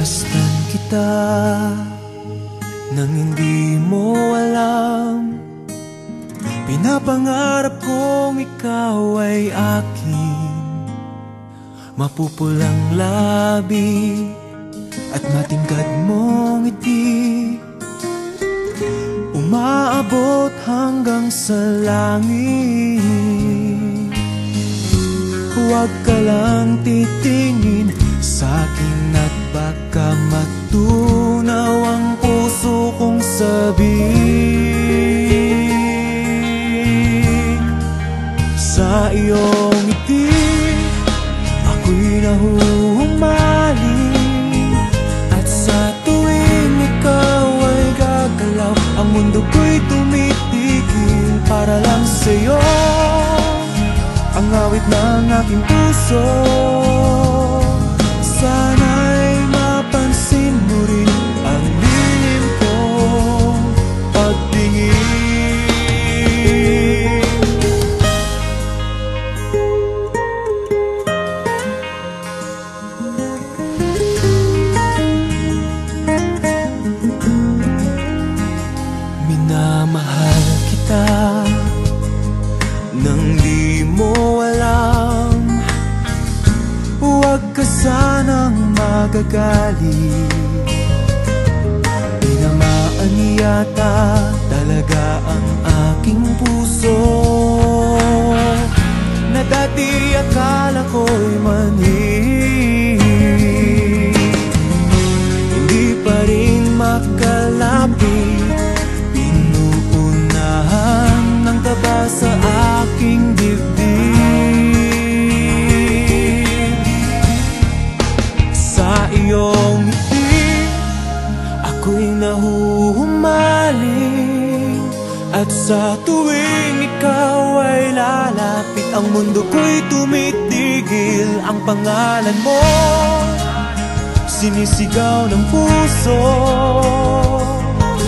Pinagmasdan kita nang hindi mo alam. Pinapangarap kong ikaw ay akin. Mapupulang labi at matingkad mong ngiti, umaabot hanggang sa langit. Huwag ka lang titingin sa'kin at baka matunaw ang puso kong sabihin. Sa iyong ngiti ako'y nahuhumaling, at sa tuwing ikaw ay gagalaw, ang mundo ko'y tumitigil para lang sa'yo. Ang awit ng aking puso, sana'y mapansin mo rin ang lihim kong pagtingin. Minamahal kita nang di mo alam. Huwag ka sanang magagalit, tinamaan yata talaga ang aking puso, na dati akala ko'y mani. Hindi pa rin makalapit, pinuunahan ng kaba sa aking dibdib. Sa iyong ngiti ako'y nahuhumaling, at sa tuwing ikaw ay lalapit, ang mundo ko'y tumitigil. Ang pangalan mo sinisigaw ng puso,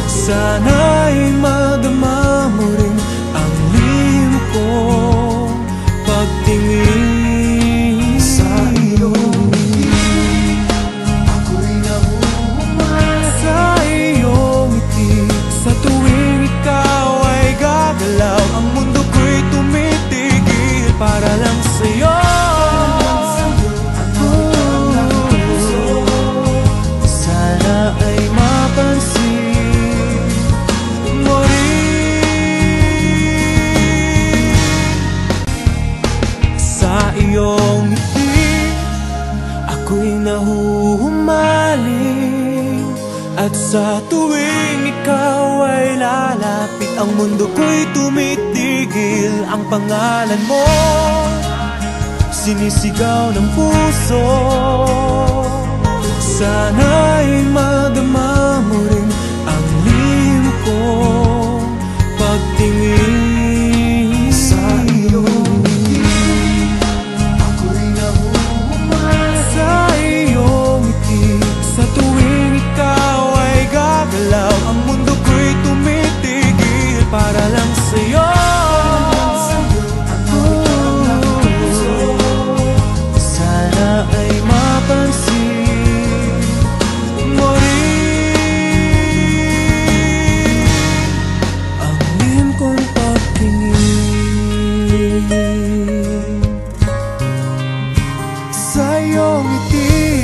sana'y madama mo rin ang lihim kong pagtingin. Sa iyong ngiti ako'y nahuhumaling, sa iyong ngiti sa tuwing ikaw ay gagalaw, ang mundo ko'y tumitigil para lang sa'yo. Sana ay mapansin mo rin. Sa iyong ngiti ako'y nahuhumaling, at sa tuwing ikaw ay lalapit, ang mundo ko'y tumitigil. Ang pangalan mo sinisigaw ng puso, sana'y madama mo rin ang lihim kong pagtingin. Sa iyong ngiti ako'y nahuhumaling, sa iyong ngiti sa tuwing ikaw ay gagalaw, ang mundo ko'y tumitigil para lang sa'yo. Sana ay mapansin mo rin ang lihim kong pagtingin. Sa iyong ngiti